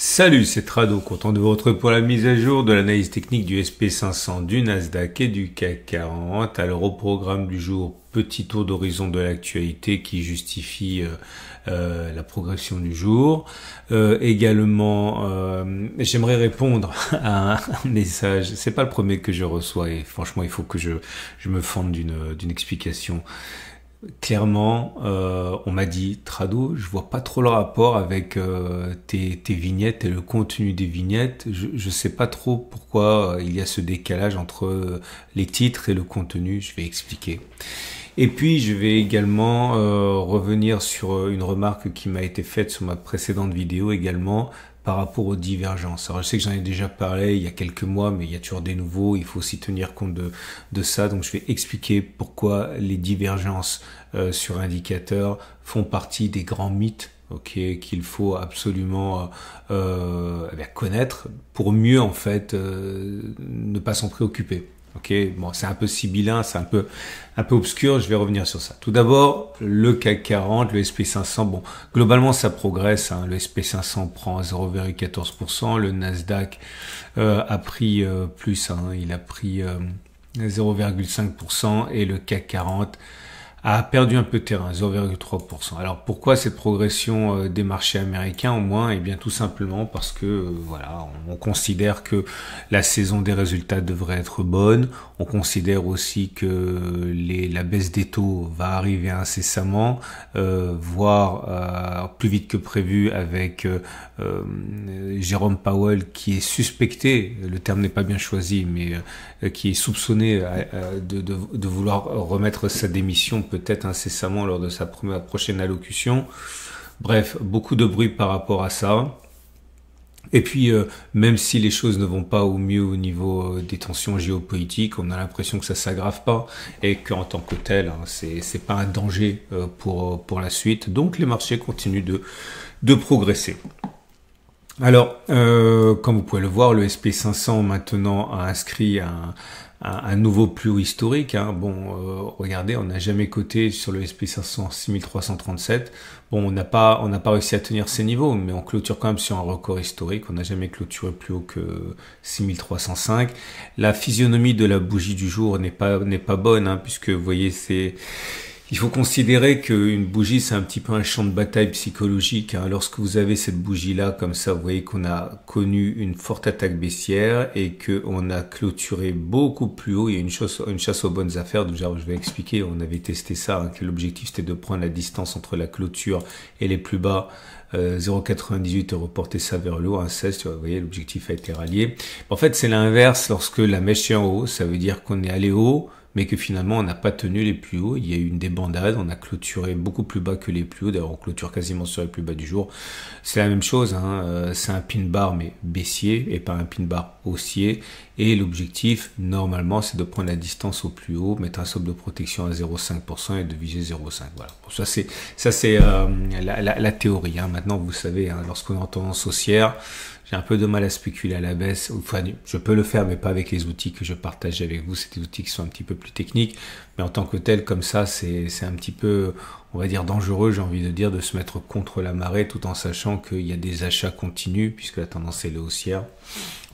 Salut, c'est Trado, content de vous retrouver pour la mise à jour de l'analyse technique du SP500, du Nasdaq et du CAC 40. Alors au programme du jour, petit tour d'horizon de l'actualité qui justifie la progression du jour. Également, j'aimerais répondre à un message, c'est pas le premier que je reçois et franchement il faut que je me fende d'une explication. Clairement, on m'a dit, Trado, je vois pas trop le rapport avec tes vignettes et le contenu des vignettes. Je sais pas trop pourquoi il y a ce décalage entre les titres et le contenu. Je vais expliquer. Et puis, je vais également revenir sur une remarque qui m'a été faite sur ma précédente vidéo également par rapport aux divergences. Alors, je sais que j'en ai déjà parlé il y a quelques mois, mais il y a toujours des nouveaux. Il faut aussi tenir compte de ça. Donc, je vais expliquer pourquoi les divergences sur indicateur font partie des grands mythes, qu'il faut absolument connaître pour mieux en fait ne pas s'en préoccuper. Bon, c'est un peu sibyllin, c'est un peu obscur, je vais revenir sur ça. Tout d'abord, le CAC 40, le SP500, bon, globalement ça progresse, hein. Le SP500 prend 0,14%, le Nasdaq a pris plus, hein, il a pris 0,5% et le CAC 40 a perdu un peu de terrain, 0,3%. Alors pourquoi cette progression des marchés américains au moins? Eh bien tout simplement parce que voilà, on considère que la saison des résultats devrait être bonne. On considère aussi que la baisse des taux va arriver incessamment, voire plus vite que prévu avec Jérôme Powell qui est suspecté, le terme n'est pas bien choisi, mais qui est soupçonné de vouloir remettre sa démission peut-être incessamment lors de sa prochaine allocution. Bref, beaucoup de bruit par rapport à ça. Et puis, même si les choses ne vont pas au mieux au niveau des tensions géopolitiques, on a l'impression que ça s'aggrave pas et qu'en tant que tel, hein, c'est pas un danger pour la suite. Donc, les marchés continuent de progresser. Alors, comme vous pouvez le voir, le SP500 maintenant a inscrit un nouveau plus haut historique. Hein. Bon, regardez, on n'a jamais coté sur le SP500 6337. Bon, on n'a pas réussi à tenir ces niveaux, mais on clôture quand même sur un record historique. On n'a jamais clôturé plus haut que 6305. La physionomie de la bougie du jour n'est pas bonne, hein, puisque vous voyez, il faut considérer qu'une bougie, c'est un petit peu un champ de bataille psychologique. Hein. Lorsque vous avez cette bougie-là, comme ça, vous voyez qu'on a connu une forte attaque baissière et qu'on a clôturé beaucoup plus haut. Il y a une chasse aux bonnes affaires. Déjà, je vais expliquer, on avait testé ça, hein, que l'objectif, c'était de prendre la distance entre la clôture et les plus bas. 0,98 et reporter ça vers le haut, 1,16, vous voyez, l'objectif a été rallié. En fait, c'est l'inverse lorsque la mèche est en haut. Ça veut dire qu'on est allé haut, mais que finalement on n'a pas tenu les plus hauts, il y a eu une débandade, on a clôturé beaucoup plus bas que les plus hauts, d'ailleurs on clôture quasiment sur les plus bas du jour. C'est la même chose, hein, c'est un pin bar mais baissier et pas un pin bar haussier, et l'objectif normalement c'est de prendre la distance au plus haut, mettre un socle de protection à 0,5% et de viser 0,5. Voilà. Bon, ça c'est la théorie. Hein. Maintenant vous savez, hein, lorsqu'on est en tendance haussière, j'ai un peu de mal à spéculer à la baisse. Enfin, je peux le faire, mais pas avec les outils que je partage avec vous. C'est des outils qui sont un petit peu plus techniques. Mais en tant que tel, comme ça, c'est un petit peu, on va dire, dangereux, j'ai envie de dire, de se mettre contre la marée tout en sachant qu'il y a des achats continus, puisque la tendance est la haussière.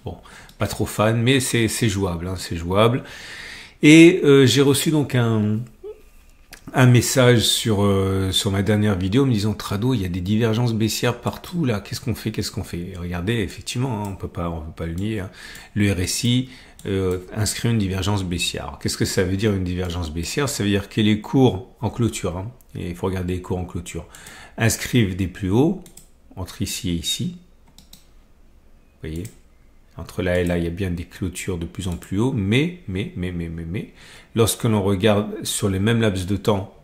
Bon, pas trop fan, mais c'est jouable, hein, c'est jouable. Et j'ai reçu donc un message sur ma dernière vidéo me disant Trado, il y a des divergences baissières partout là, qu'est-ce qu'on fait? Et regardez, effectivement, hein, on peut pas le nier, hein. Le RSI inscrit une divergence baissière. Alors, qu'est-ce que ça veut dire une divergence baissière? Ça veut dire que les cours en clôture, hein, et il faut regarder les cours en clôture, inscrivent des plus hauts entre ici et ici. Vous voyez, entre là et là, il y a bien des clôtures de plus en plus haut, mais, lorsque l'on regarde sur les mêmes laps de temps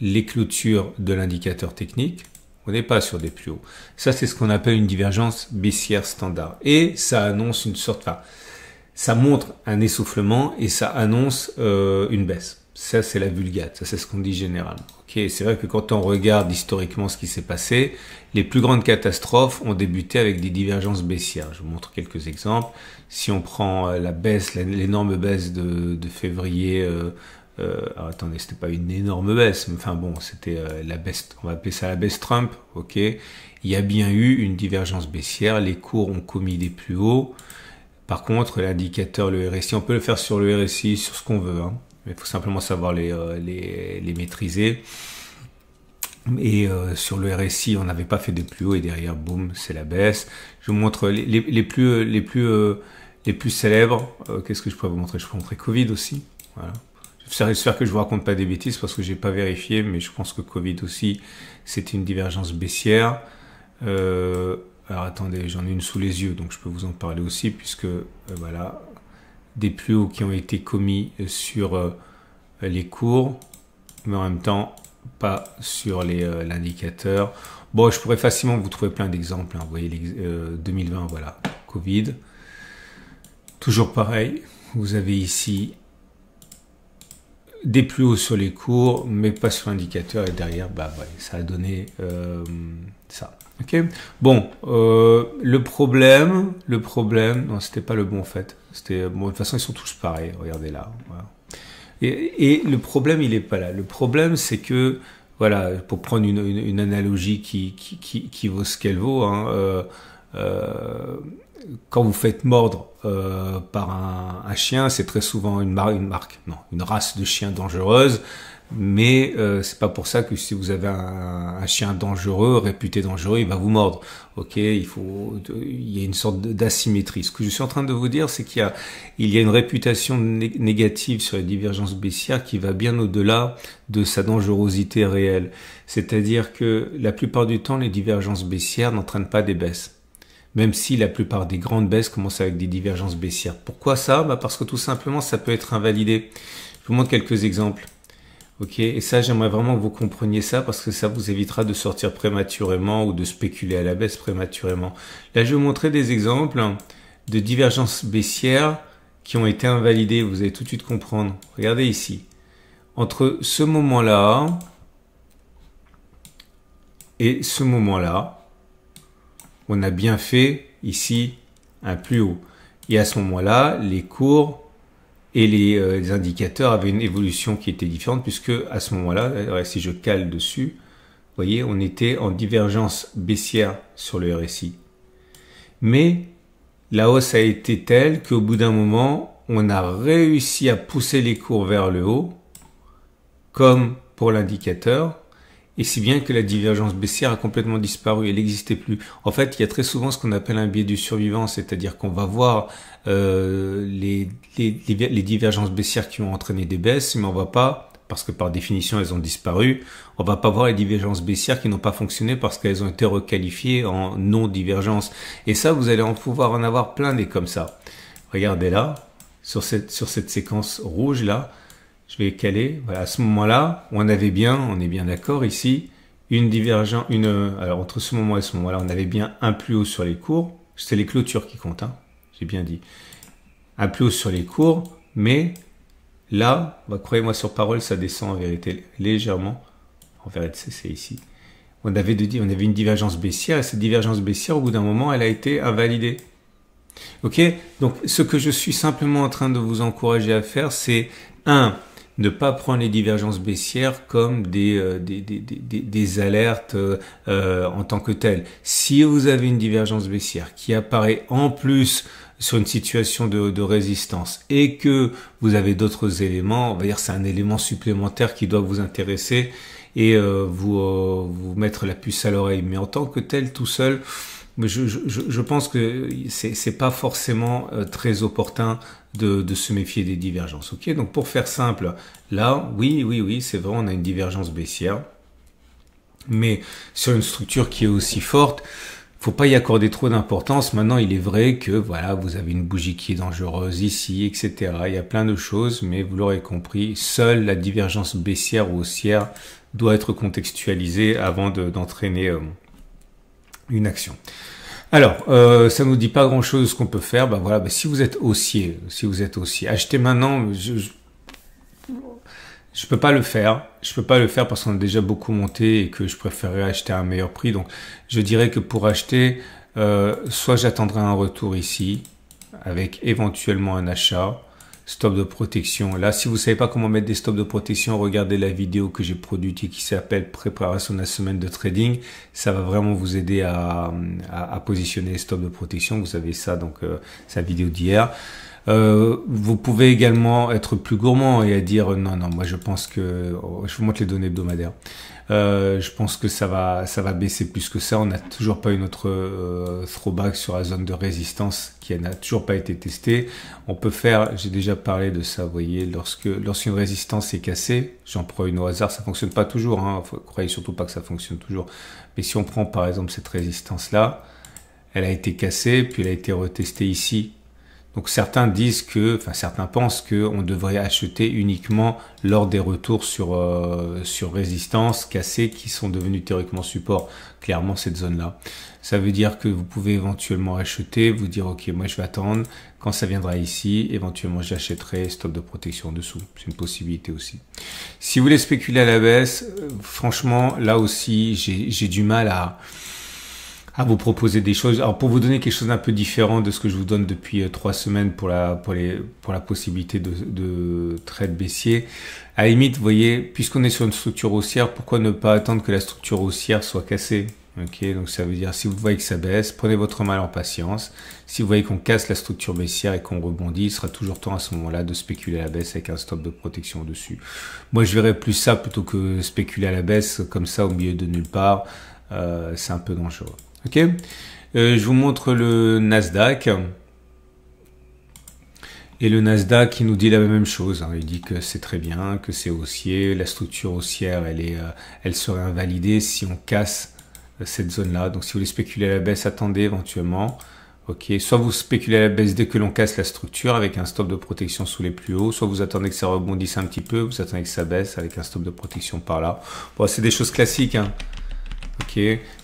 les clôtures de l'indicateur technique, on n'est pas sur des plus hauts. Ça, c'est ce qu'on appelle une divergence baissière standard. Et ça annonce une sorte, enfin, ça montre un essoufflement et ça annonce une baisse. Ça, c'est la vulgate. Ça, c'est ce qu'on dit généralement. C'est vrai que quand on regarde historiquement ce qui s'est passé, les plus grandes catastrophes ont débuté avec des divergences baissières. Je vous montre quelques exemples. Si on prend la baisse, l'énorme baisse de février, alors attendez, c'était pas une énorme baisse, mais enfin bon, c'était la baisse, on va appeler ça la baisse Trump, il y a bien eu une divergence baissière, les cours ont commis des plus hauts. Par contre, l'indicateur, le RSI, on peut le faire sur le RSI, sur ce qu'on veut, hein. Mais il faut simplement savoir les maîtriser. Et sur le RSI, on n'avait pas fait de plus haut et derrière, boum, c'est la baisse. Je vous montre les plus célèbres. Qu'est-ce que je pourrais vous montrer? Je peux vous montrer Covid aussi. Voilà. J'espère que je vous raconte pas des bêtises parce que j'ai pas vérifié, mais je pense que Covid aussi, c'est une divergence baissière. Alors attendez, j'en ai une sous les yeux, donc je peux vous en parler aussi, puisque voilà, des plus hauts qui ont été commis sur les cours, mais en même temps pas sur l'indicateur. Bon, je pourrais facilement vous trouver plein d'exemples, hein. Vous voyez, 2020, voilà, Covid. Toujours pareil, vous avez ici des plus hauts sur les cours, mais pas sur l'indicateur, et derrière, bah ouais, ça a donné ça. Ok. Bon, le problème, non, c'était pas le bon en fait. C'était bon. De toute façon, ils sont tous pareils. Regardez là. Voilà. Et le problème, il est pas là. Le problème, c'est que voilà, pour prendre une analogie qui vaut ce qu'elle vaut, hein, quand vous faites mordre par un chien, c'est très souvent une race de chien dangereuse. Mais c'est pas pour ça que si vous avez un chien dangereux, réputé dangereux, il va vous mordre. Ok, il y a une sorte d'asymétrie. Ce que je suis en train de vous dire, c'est qu'il y a une réputation négative sur les divergences baissières qui va bien au-delà de sa dangerosité réelle. C'est-à-dire que la plupart du temps, les divergences baissières n'entraînent pas des baisses. Même si la plupart des grandes baisses commencent avec des divergences baissières. Pourquoi ça? Parce que tout simplement, ça peut être invalidé. Je vous montre quelques exemples. Ok, et ça, j'aimerais vraiment que vous compreniez ça parce que ça vous évitera de sortir prématurément ou de spéculer à la baisse prématurément. Là, je vais vous montrer des exemples de divergences baissières qui ont été invalidées. Vous allez tout de suite comprendre. Regardez ici. Entre ce moment-là et ce moment-là, on a bien fait ici un plus haut. Et à ce moment-là, les cours et les indicateurs avaient une évolution qui était différente puisque à ce moment-là, si je cale dessus, vous voyez, on était en divergence baissière sur le RSI. Mais la hausse a été telle qu'au bout d'un moment, on a réussi à pousser les cours vers le haut, comme pour l'indicateur, et si bien que la divergence baissière a complètement disparu, elle n'existait plus. En fait, il y a très souvent ce qu'on appelle un biais du survivant, c'est-à-dire qu'on va voir les divergences baissières qui ont entraîné des baisses, mais on va pas, parce que par définition elles ont disparu, on va pas voir les divergences baissières qui n'ont pas fonctionné parce qu'elles ont été requalifiées en non-divergence. Et ça, vous allez pouvoir en avoir plein des comme ça. Regardez là, sur cette séquence rouge là, je vais caler. Voilà, à ce moment-là, on est bien d'accord ici, alors entre ce moment et ce moment-là, on avait bien un plus haut sur les cours. C'est les clôtures qui comptent, hein, j'ai bien dit. Un plus haut sur les cours, mais là, croyez-moi sur parole, ça descend en vérité légèrement. En vérité, c'est ici. On avait une divergence baissière, et cette divergence baissière, au bout d'un moment, elle a été invalidée. Ok? Donc, ce que je suis simplement en train de vous encourager à faire, c'est ne pas prendre les divergences baissières comme des alertes en tant que telles. Si vous avez une divergence baissière qui apparaît en plus sur une situation de résistance et que vous avez d'autres éléments, on va dire c'est un élément supplémentaire qui doit vous intéresser et vous mettre la puce à l'oreille. Mais en tant que tel, tout seul, je pense que c'est pas forcément très opportun de se méfier des divergences. Ok, donc pour faire simple, là, oui, c'est vrai, on a une divergence baissière, mais sur une structure qui est aussi forte, faut pas y accorder trop d'importance. Maintenant, il est vrai que voilà, vous avez une bougie qui est dangereuse ici, etc. Il y a plein de choses, mais vous l'aurez compris, seule la divergence baissière ou haussière doit être contextualisée avant d'entraîner une action. Alors, ça nous dit pas grand-chose de ce qu'on peut faire. Si vous êtes haussier, achetez maintenant. Je peux pas le faire. Je peux pas le faire parce qu'on a déjà beaucoup monté et que je préférerais acheter à un meilleur prix. Donc, je dirais que pour acheter, soit j'attendrai un retour ici avec éventuellement un achat, stop de protection. Là, si vous savez pas comment mettre des stops de protection, regardez la vidéo que j'ai produite et qui s'appelle préparation de la semaine de trading. Ça va vraiment vous aider à positionner les stops de protection. Vous avez ça, donc c'est la vidéo d'hier. Vous pouvez également être plus gourmand et à dire non, moi je pense que je vous montre les données hebdomadaires. Je pense que ça va baisser plus que ça. On n'a toujours pas une autre throwback sur la zone de résistance qui n'a toujours pas été testée. On peut faire, j'ai déjà parlé de ça, vous voyez, lorsqu'une résistance est cassée, j'en prends une au hasard, ça fonctionne pas toujours, hein, croyez surtout pas que ça fonctionne toujours. Mais si on prend par exemple cette résistance là, elle a été cassée, puis elle a été retestée ici. Donc certains pensent qu'on devrait acheter uniquement lors des retours sur résistance cassée qui sont devenus théoriquement support. Clairement cette zone-là. Ça veut dire que vous pouvez éventuellement acheter, vous dire ok, moi je vais attendre, quand ça viendra ici, éventuellement j'achèterai stop de protection en dessous. C'est une possibilité aussi. Si vous voulez spéculer à la baisse, franchement là aussi j'ai du mal à vous proposer des choses. Alors pour vous donner quelque chose d'un peu différent de ce que je vous donne depuis 3 semaines pour la possibilité de trade baissier, à la limite, vous voyez, puisqu'on est sur une structure haussière, pourquoi ne pas attendre que la structure haussière soit cassée? Ok, donc ça veut dire si vous voyez que ça baisse, prenez votre mal en patience. Si vous voyez qu'on casse la structure baissière et qu'on rebondit, il sera toujours temps à ce moment-là de spéculer à la baisse avec un stop de protection dessus. Moi, je verrais plus ça plutôt que spéculer à la baisse comme ça au milieu de nulle part. C'est un peu dangereux. Ok, je vous montre le Nasdaq. Et le Nasdaq, il nous dit la même chose. Hein. Il dit que c'est très bien, que c'est haussier. La structure haussière, elle serait invalidée si on casse cette zone-là. Donc, si vous voulez spéculer à la baisse, attendez éventuellement. Ok, soit vous spéculez à la baisse dès que l'on casse la structure avec un stop de protection sous les plus hauts, soit vous attendez que ça rebondisse un petit peu, vous attendez que ça baisse avec un stop de protection par là. Bon, c'est des choses classiques, hein. Ok.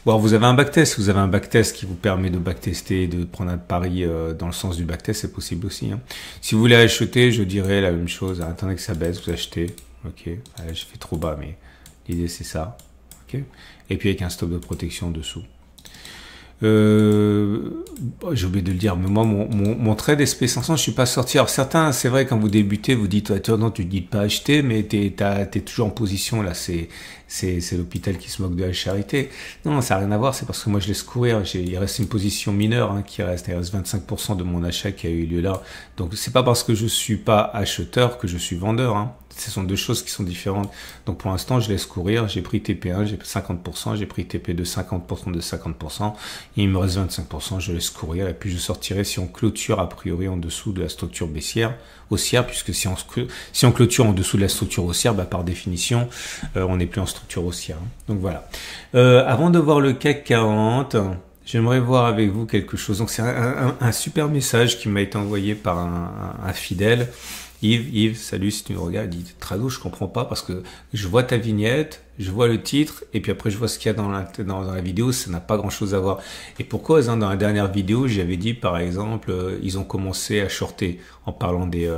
Bon, vous avez un backtest. Vous avez un backtest qui vous permet de backtester, de prendre un pari dans le sens du backtest, c'est possible aussi. Hein. Si vous voulez acheter, je dirais la même chose. Attendez que ça baisse, vous achetez. Ok. Allez, je fais trop bas, mais l'idée c'est ça. Ok. Et puis avec un stop de protection en dessous. J'ai oublié de le dire, mais moi mon trade SP500 je suis pas sorti. Alors certains, c'est vrai, quand vous débutez vous dites non, tu dis pas acheter, mais t'es toujours en position là, c'est l'hôpital qui se moque de la charité. Non, ça n'a rien à voir, c'est parce que moi je laisse courir. Il reste une position mineure hein, il reste 25% de mon achat qui a eu lieu là. Donc c'est pas parce que je suis pas acheteur que je suis vendeur, hein. Ce sont deux choses qui sont différentes. Donc pour l'instant, je laisse courir. J'ai pris TP1, j'ai 50%, j'ai pris TP2 50% de 50%. Il me reste 25%, je laisse courir. Et puis je sortirai si on clôture a priori en dessous de la structure baissière, haussière, puisque si on clôture en dessous de la structure haussière, par définition, on n'est plus en structure haussière. Hein. Donc voilà. Avant de voir le CAC 40, j'aimerais voir avec vous quelque chose. Donc c'est un super message qui m'a été envoyé par un fidèle. Yves, salut, si tu me regardes, il dit Trado, je comprends pas parce que je vois ta vignette, je vois le titre et puis après je vois ce qu'il y a dans la vidéo, ça n'a pas grand chose à voir. Et pour cause, hein, dans la dernière vidéo, j'avais dit par exemple, ils ont commencé à shorter en parlant des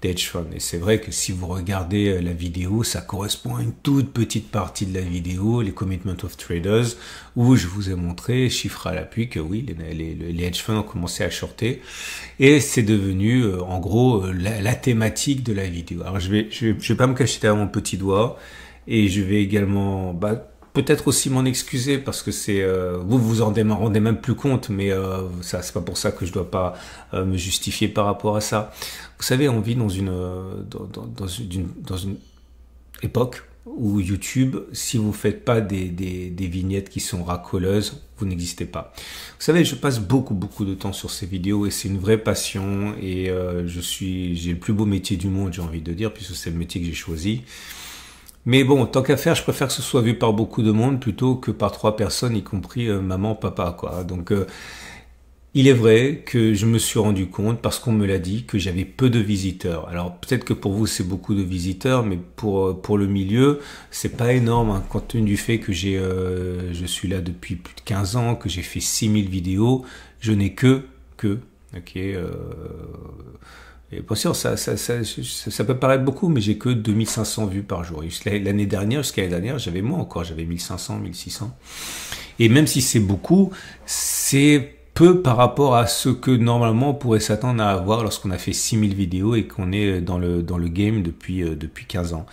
hedge funds. Et c'est vrai que si vous regardez la vidéo, ça correspond à une toute petite partie de la vidéo, les Commitment of Traders, où je vous ai montré, chiffre à l'appui, que oui, les hedge funds ont commencé à shorter. Et c'est devenu, en gros, la thématique de la vidéo. Alors, je vais pas me cacher derrière mon petit doigt. Et je vais également, peut-être aussi m'en excuser parce que c'est vous en rendez même plus compte, mais ça c'est pas pour ça que je dois pas me justifier par rapport à ça. Vous savez, on vit dans une époque où YouTube, si vous faites pas des vignettes qui sont racoleuses, vous n'existez pas. Vous savez, je passe beaucoup de temps sur ces vidéos et c'est une vraie passion et j'ai le plus beau métier du monde, j'ai envie de dire, puisque c'est le métier que j'ai choisi. Mais bon, tant qu'à faire, je préfère que ce soit vu par beaucoup de monde plutôt que par 3 personnes, y compris maman, papa, quoi. Donc, il est vrai que je me suis rendu compte, parce qu'on me l'a dit, que j'avais peu de visiteurs. Alors, peut-être que pour vous, c'est beaucoup de visiteurs, mais pour le milieu, c'est pas énorme, hein, compte tenu du fait que je suis là depuis plus de 15 ans, que j'ai fait 6000 vidéos, je n'ai ok, et bien sûr, ça peut paraître beaucoup, mais j'ai que 2500 vues par jour. Jusqu'à l'année dernière, j'avais moins encore, j'avais 1500, 1600. Et même si c'est beaucoup, c'est peu par rapport à ce que normalement on pourrait s'attendre à avoir lorsqu'on a fait 6000 vidéos et qu'on est dans le game depuis 15 ans.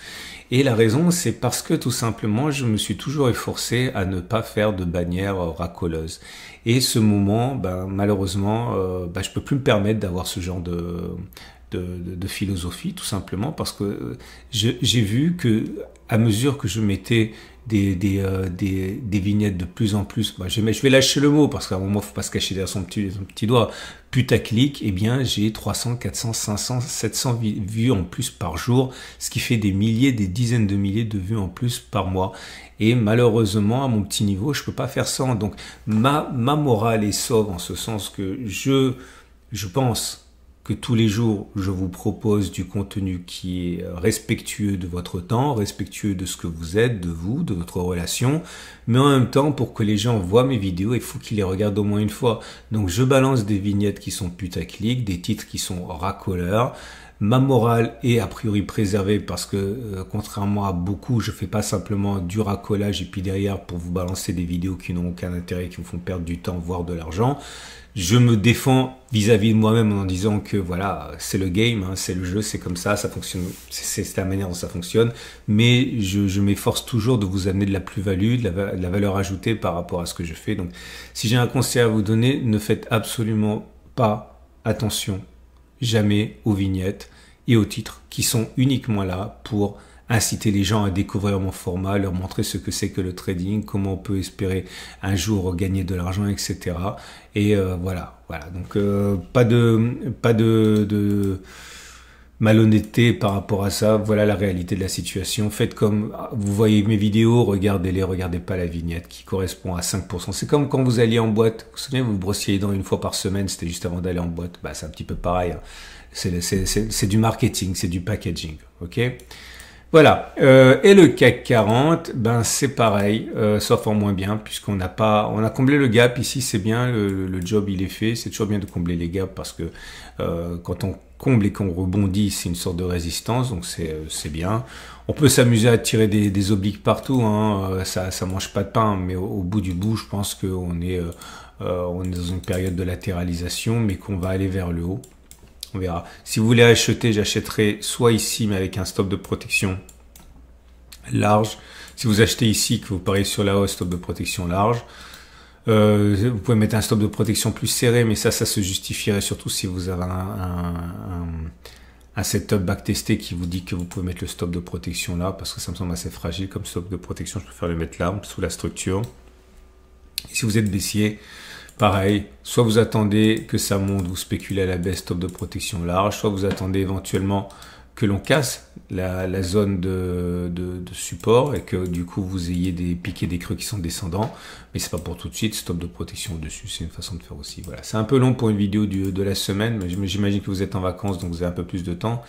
Et la raison, c'est parce que tout simplement, je me suis toujours efforcé à ne pas faire de bannières racoleuses. Et ce moment, malheureusement, je peux plus me permettre d'avoir ce genre de philosophie, tout simplement parce que j'ai vu que à mesure que je mettais des vignettes de plus en plus, je vais lâcher le mot parce qu'à un moment faut pas se cacher derrière son petit doigt, putaclic, eh bien j'ai 300, 400, 500, 700 vues en plus par jour, ce qui fait des milliers, des dizaines de milliers de vues en plus par mois. Et malheureusement, à mon petit niveau, je peux pas faire ça. Donc ma morale est sauve en ce sens que je pense que tous les jours, je vous propose du contenu qui est respectueux de votre temps, respectueux de ce que vous êtes, de vous, de votre relation. Mais en même temps, pour que les gens voient mes vidéos, il faut qu'ils les regardent au moins une fois. Donc, je balance des vignettes qui sont putaclic, des titres qui sont racoleurs. Ma morale est a priori préservée parce que, contrairement à beaucoup, je fais pas simplement du racolage et puis derrière pour vous balancer des vidéos qui n'ont aucun intérêt, qui vous font perdre du temps, voire de l'argent. Je me défends vis-à-vis de moi-même en disant que voilà, c'est le game, hein, c'est le jeu, c'est comme ça fonctionne, c'est la manière dont ça fonctionne. Mais je m'efforce toujours de vous amener de la plus-value, de la valeur ajoutée par rapport à ce que je fais. Donc, si j'ai un conseil à vous donner, ne faites absolument pas attention, jamais aux vignettes et aux titres qui sont uniquement là pour inciter les gens à découvrir mon format, leur montrer ce que c'est que le trading, comment on peut espérer un jour gagner de l'argent, etc. Et voilà. Donc pas de malhonnêteté par rapport à ça. Voilà la réalité de la situation. Faites comme vous voyez mes vidéos, regardez-les, regardez pas la vignette qui correspond à 5%. C'est comme quand vous alliez en boîte. Vous vous souvenez, vous brossiez les dents une fois par semaine, c'était juste avant d'aller en boîte. C'est un petit peu pareil. Hein. C'est du marketing, c'est du packaging. Ok. Voilà, et le CAC 40, c'est pareil, sauf en moins bien, on a comblé le gap ici, c'est bien, le job il est fait, c'est toujours bien de combler les gaps parce que quand on comble et qu'on rebondit, c'est une sorte de résistance, donc c'est bien. On peut s'amuser à tirer des obliques partout, hein, ça mange pas de pain, mais au bout du bout, je pense qu'on est dans une période de latéralisation, mais qu'on va aller vers le haut. On verra. Si vous voulez acheter, j'achèterai soit ici, mais avec un stop de protection large. Si vous achetez ici, que vous pariez sur la hausse, stop de protection large. Vous pouvez mettre un stop de protection plus serré, mais ça se justifierait surtout si vous avez un setup backtesté qui vous dit que vous pouvez mettre le stop de protection là, parce que ça me semble assez fragile comme stop de protection. Je préfère le mettre là, sous la structure. Et si vous êtes baissier, pareil, soit vous attendez que ça monte, vous spéculez à la baisse, stop de protection large, soit vous attendez éventuellement que l'on casse la zone de support et que du coup vous ayez des pics et des creux qui sont descendants, mais c'est pas pour tout de suite, stop de protection au-dessus, c'est une façon de faire aussi. Voilà, c'est un peu long pour une vidéo de la semaine, mais j'imagine que vous êtes en vacances, donc vous avez un peu plus de temps.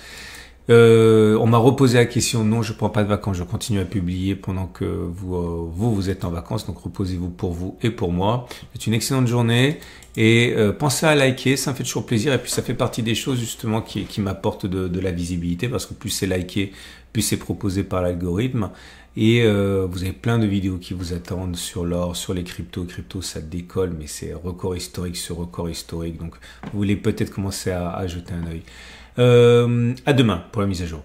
On m'a reposé la question, non, je prends pas de vacances, je continue à publier pendant que vous êtes en vacances, donc reposez-vous pour vous et pour moi. C'est une excellente journée et pensez à liker, ça me fait toujours plaisir et puis ça fait partie des choses justement qui m'apportent de la visibilité parce que plus c'est liké, plus c'est proposé par l'algorithme et vous avez plein de vidéos qui vous attendent sur l'or, sur les cryptos. Crypto ça décolle mais c'est record historique sur record historique, donc vous voulez peut-être commencer à jeter un œil. À demain pour la mise à jour.